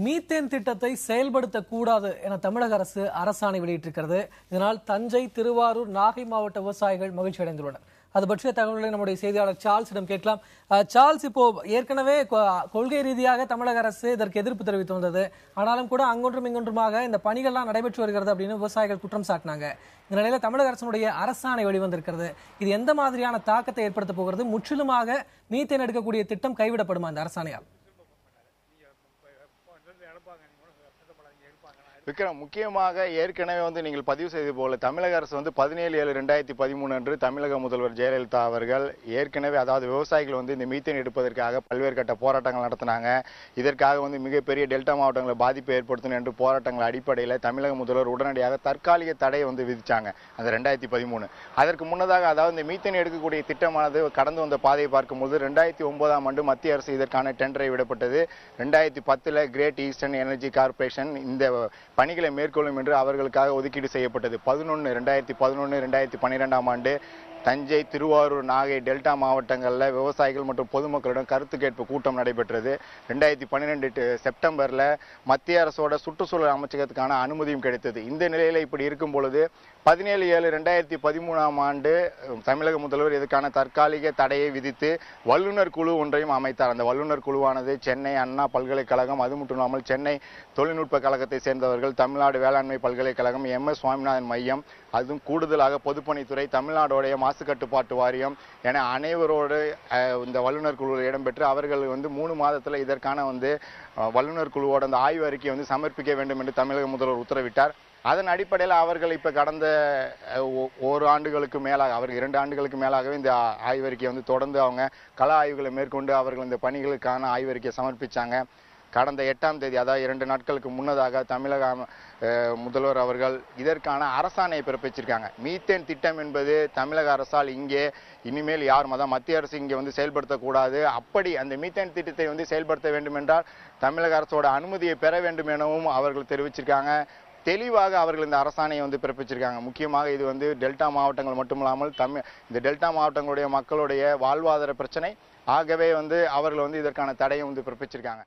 Methane திட்டத்தை செயல்படுத்தக்கூடாது என தமிழக அரசு அரசாணை வெளியிட்டிருக்கிறது. இதனால் தஞ்சை, திருவாரூர், நாகை மாவட்ட விவசாயிகள் மகிழ்ச்சி அடைந்துள்ளனர். அது பற்றிய தகவல்களை நம்முடைய செய்தியாளர் சார்ல்ஸிடம் கேட்கலாம். சார்ல்ஸ், இப்போ ஏற்கனவே கொள்கை ரீதியாக தமிழக அரசு இதற்கு எதிர்ப்பு தெரிவித்து வந்தது. ஆனாலும் கூட அங்கொன்றும் இங்கொன்றுமாக இந்த பணிகள்லாம் நடைபெற்று வருகிறது அப்படின்னு விவசாயிகள் குற்றம் சாட்டினாங்க. இந்த நிலையில தமிழக அரசினுடைய அரசாணை வெளிவந்திருக்கிறது. இது எந்த மாதிரியான தாக்கத்தை ஏற்படுத்த போகிறது? முற்றிலுமாக மீத்தேன் எடுக்கக்கூடிய திட்டம் கைவிடப்படுமா இந்த அரசாணையால்? விக்ரம், முக்கியமாக ஏற்கனவே நீங்கள் பதிவு செய்தது போல தமிழக அரசு 17/7/2013 அன்று தமிழக முதல்வர் ஜெயலலிதா அவர்கள் ஏற்கனவே, அதாவது விவசாயிகள் இந்த மீத்தேன் எடுப்பதற்காக பல்வேறு கட்ட போராட்டங்கள் நடத்தினாங்க. இதற்காக மிகப்பெரிய டெல்டா மாவட்டங்களில் பாதிப்பை ஏற்படுத்தணும் என்று போராட்டங்கள் அடிப்படையில் தமிழக முதல்வர் உடனடியாக தற்காலிக தடையை விதிச்சாங்க அந்த 2013. அதற்கு முன்னதாக, அதாவது இந்த மீத்தேன் எடுக்கக்கூடிய திட்டமானது கடந்து வந்த பாதையை பார்க்கும்போது 2009ஆம் ஆண்டு மத்திய அரசு இதற்கான டெண்டரை விடப்பட்டது. 2010 கிரேட் ஈஸ்டர்ன் எனர்ஜி கார்பரேஷன் இந்த பணிகளை மேற்கொள்ளும் என்று அவர்களுக்காக ஒதுக்கீடு செய்யப்பட்டது. 2011, 2012ஆம் ஆண்டு தஞ்சை, திருவாரூர், நாகை டெல்டா மாவட்டங்களில் விவசாயிகள் மற்றும் பொதுமக்களிடம் கருத்து கேட்பு கூட்டம் நடைபெற்றது. 2012 செப்டம்பரில் மத்திய அரசோட சுற்றுச்சூழல் அமைச்சகத்துக்கான அனுமதியும் கிடைத்தது. இந்த நிலையில் இப்படி இருக்கும் பொழுது 17/7/2013ஆம் ஆண்டு தமிழக முதல்வர் இதற்கான தற்காலிக தடையை விதித்து வல்லுநர் குழு ஒன்றையும் அமைத்தார். அந்த வல்லுநர் குழுவானது சென்னை அண்ணா பல்கலைக்கழகம், அது மட்டும் இல்லாமல் சென்னை தொழில்நுட்ப கழகத்தை சேர்ந்தவர்கள், தமிழ்நாடு வேளாண்மை பல்கலைக்கழகம், MS சுவாமிநாதன் மையம், அதுவும் கூடுதலாக பொதுப்பணித்துறை, தமிழ்நாடுடைய மாசு கட்டுப்பாட்டு வாரியம் என அனைவரோடு இந்த வல்லுநர் குழுவில் இடம்பெற்று அவர்கள் 3 மாதத்தில் இதற்கான வல்லுநர் குழுவோட அந்த ஆய்வு அறிக்கையை சமர்ப்பிக்க வேண்டும் என்று தமிழக முதல்வர் உத்தரவிட்டார். அதன் அடிப்படையில் அவர்கள் இப்ப கடந்த 1 ஆண்டுகளுக்கு மேலாக, அவர்கள் 2 ஆண்டுகளுக்கு மேலாகவே இந்த ஆய்வறிக்கையை தொடர்ந்து அவங்க கள ஆய்வுகளை மேற்கொண்டு அவர்கள் இந்த பணிகளுக்கான ஆய்வறிக்கையை சமர்ப்பிச்சாங்க. கடந்த 8ஆம் தேதி, அதாவது 2 நாட்களுக்கு முன்னதாக தமிழக முதல்வர் அவர்கள் இதற்கான அரசாணையை பிறப்பிச்சிருக்காங்க. மீத்தேன் திட்டம் என்பது தமிழக அரசால் இங்கே இனிமேல் மத்திய அரசு இங்கே செயல்படுத்தக்கூடாது. அப்படி அந்த மீத்தேன் திட்டத்தை செயல்படுத்த வேண்டும் என்றால் தமிழக அரசோட அனுமதியை பெற வேண்டும் எனவும் அவர்கள் தெரிவிச்சிருக்காங்க. தெளிவாக அவர்கள் இந்த அரசாணையை பிறப்பிச்சிருக்காங்க. முக்கியமாக இது டெல்டா மாவட்டங்கள் மட்டுமில்லாமல் இந்த டெல்டா மாவட்டங்களுடைய மக்களுடைய வாழ்வாதார பிரச்சனை. ஆகவே அவர்கள் இதற்கான தடையை பிறப்பிச்சிருக்காங்க.